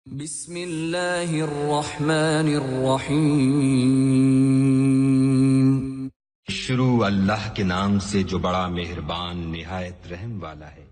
बिस्मिल्लाहिर्रहमानिर्रहीम। शुरू अल्लाह के नाम से जो बड़ा मेहरबान निहायत रहम वाला है।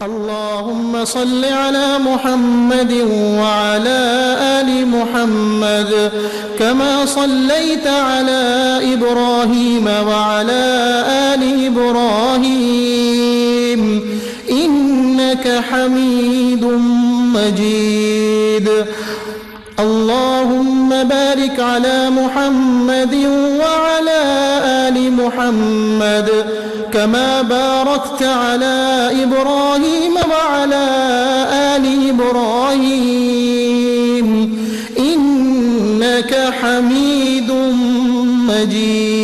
अल्लाहुम्मा सल्लि अला मुहम्मद व अला आलि मुहम्मद कमा सल्लैता अला इब्राहीम व अला आलि इब्राहीम इन्नका हमीदुम मजीद। अल्लाहुम्मा बारिक अला मुहम्मद व अला आलि मुहम्मद कमा बारकता अला इब्राहीम व अला आलि इब्राहीम इन्नका हमीदुम मजीद।